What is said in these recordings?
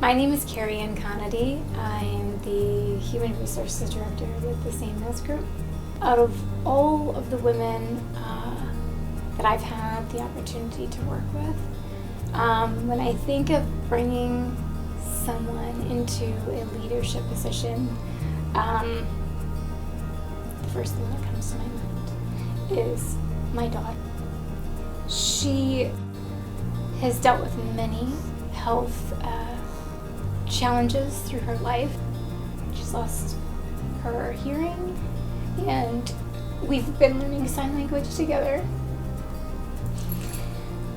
My name is Carrie Ann Connedy. I am the Human Resources Director with the St. Louis Group. Out of all of the women that I've had the opportunity to work with, when I think of bringing someone into a leadership position, the first thing that comes to my mind is my daughter. She has dealt with many health challenges through her life. She's lost her hearing, and we've been learning sign language together.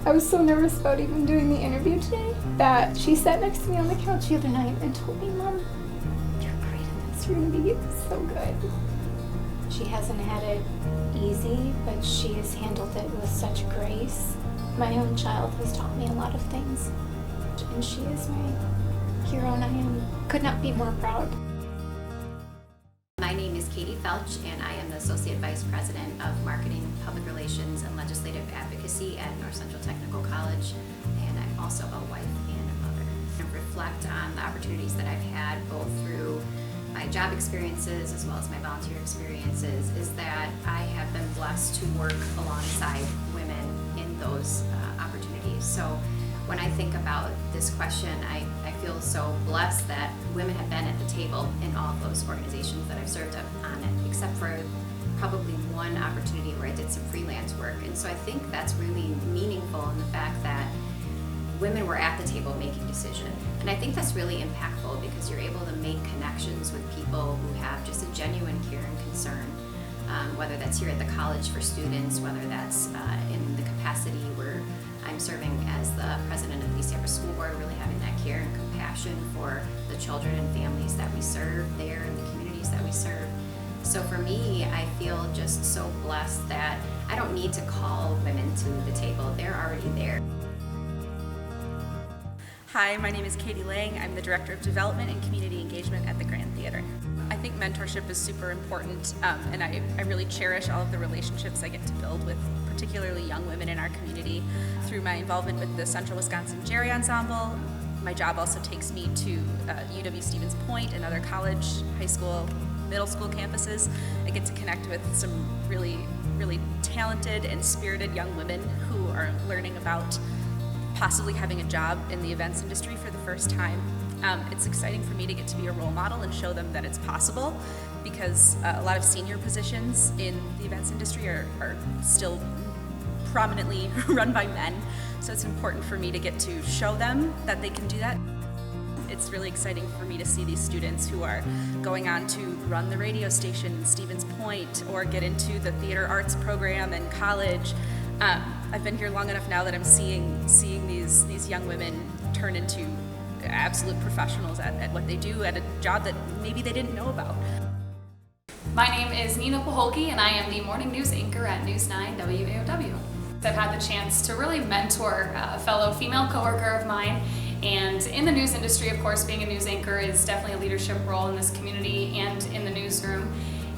I was so nervous about even doing the interview today that she sat next to me on the couch the other night and told me, "Mom, you're great at this. You're gonna be so good." She hasn't had it easy, but she has handled it with such grace. My own child has taught me a lot of things, and she is my hero, and I could not be more proud. My name is Katie Welch, and I am the Associate Vice President of Marketing, Public Relations, and Legislative Advocacy at North Central Technical College, and I'm also a wife and a mother. I reflect on the opportunities that I've had both through my job experiences as well as my volunteer experiences is that I have been blessed to work alongside women in those opportunities. So when I think about this question, I feel so blessed that women have been at the table in all of those organizations that I've served on it, except for probably one opportunity where I did some freelance work. And so I think that's really meaningful in the fact that women were at the table making decisions. And I think that's really impactful because you're able to make connections with people who have just a genuine care and concern, whether that's here at the college for students, whether that's in the capacity where I'm serving as the president of the East Africa School Board, really having that care and compassion for the children and families that we serve there and the communities that we serve. So for me, I feel just so blessed that I don't need to call women to the table. They're already there. Hi, my name is Katie Lang. I'm the Director of Development and Community Engagement at the Grand Theater. I think mentorship is super important, and I really cherish all of the relationships I get to build with particularly young women in our community through my involvement with the Central Wisconsin Jerry Ensemble. My job also takes me to UW-Stevens Point and other college, high school, middle school campuses. I get to connect with some really, really talented and spirited young women who are learning about possibly having a job in the events industry for the first time. It's exciting for me to get to be a role model and show them that it's possible because a lot of senior positions in the events industry are still prominently run by men. So it's important for me to get to show them that they can do that. It's really exciting for me to see these students who are going on to run the radio station in Stevens Point or get into the theater arts program in college. I've been here long enough now that I'm seeing these young women turn into absolute professionals at what they do, at a job that maybe they didn't know about. My name is Nina Pahlke, and I am the morning news anchor at News 9 WAOW. I've had the chance to really mentor a fellow female coworker of mine, and in the news industry, of course, being a news anchor is definitely a leadership role in this community and in the newsroom.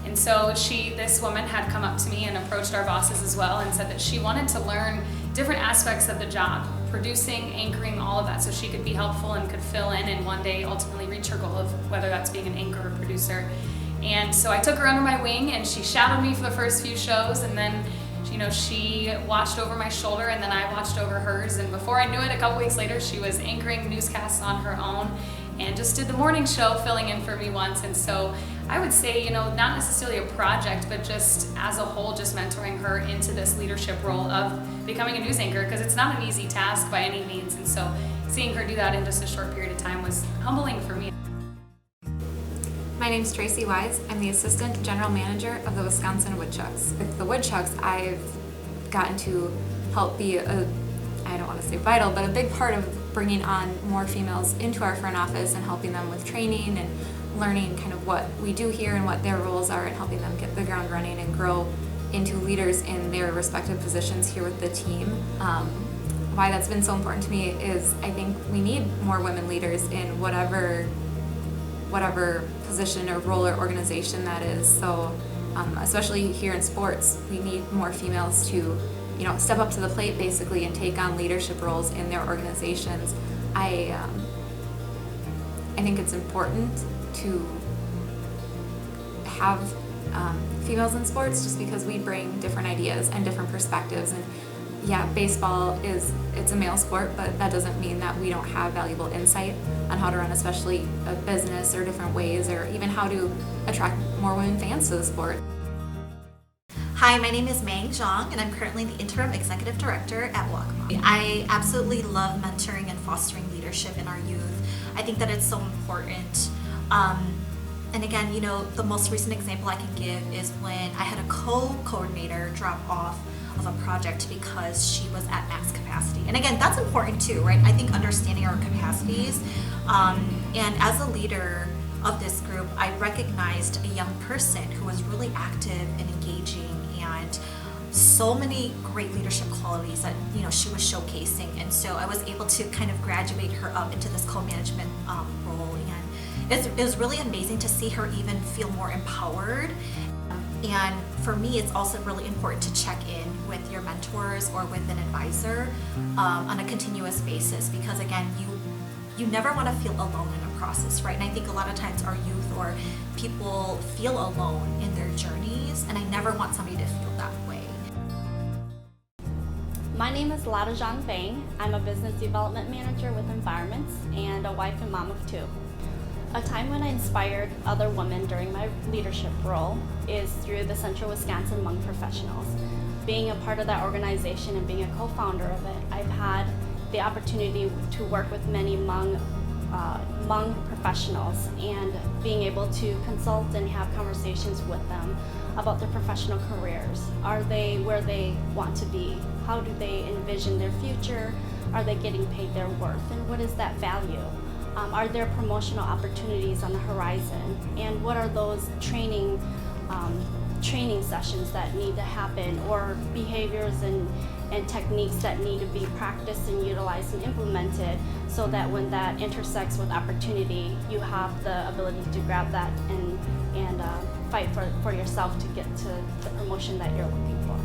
And so this woman had come up to me and approached our bosses as well and said that she wanted to learn different aspects of the job, producing, anchoring, all of that, so she could be helpful and could fill in and one day ultimately reach her goal of whether that's being an anchor or producer. And so I took her under my wing and she shadowed me for the first few shows, and then she watched over my shoulder and then I watched over hers, and before I knew it, a couple weeks later, she was anchoring newscasts on her own and just did the morning show filling in for me once. And so I would say, not necessarily a project, but just as a whole, just mentoring her into this leadership role of becoming a news anchor, because it's not an easy task by any means. And so seeing her do that in just a short period of time was humbling for me. My name is Tracy Wise. I'm the Assistant General Manager of the Wisconsin Woodchucks. With the Woodchucks, I've gotten to help be I don't want to say vital, but a big part of bringing on more females into our front office and helping them with training and learning kind of what we do here and what their roles are, and helping them get the ground running and grow into leaders in their respective positions here with the team. Why that's been so important to me is I think we need more women leaders in whatever position or role or organization that is. So especially here in sports, we need more females to step up to the plate basically and take on leadership roles in their organizations. I think it's important to have females in sports just because we bring different ideas and different perspectives. And yeah, baseball it's a male sport, but that doesn't mean that we don't have valuable insight on how to run especially a business or different ways, or even how to attract more women fans to the sport. Hi, my name is Mang Zhong, and I'm currently the Interim Executive Director at Welch. I absolutely love mentoring and fostering leadership in our youth. I think that it's so important. And again, you know, the most recent example I can give is when I had a co-coordinator drop off of a project because she was at max capacity. And again, that's important too, right? I think understanding our capacities. And as a leader of this group, I recognized a young person who was really active and engaging, and so many great leadership qualities that, you know, she was showcasing. And so I was able to kind of graduate her up into this co-management role, and it was really amazing to see her even feel more empowered. And for me, it's also really important to check in with your mentors or with an advisor on a continuous basis, because again, you never want to feel alone in a process, right? And I think a lot of times our youth or people feel alone in their journeys, and I never want somebody to feel that way. My name is Lara Jean. I'm a business development manager with Environments and a wife and mom of two. A time when I inspired other women during my leadership role is through the Central Wisconsin Hmong Professionals. Being a part of that organization and being a co-founder of it, I've had the opportunity to work with many Hmong professionals, and being able to consult and have conversations with them about their professional careers. Are they where they want to be? How do they envision their future? Are they getting paid their worth? And what is that value? Are there promotional opportunities on the horizon? And what are those training sessions that need to happen, or behaviors and techniques that need to be practiced and utilized and implemented, so that when that intersects with opportunity, you have the ability to grab that and fight for yourself to get to the promotion that you're looking for.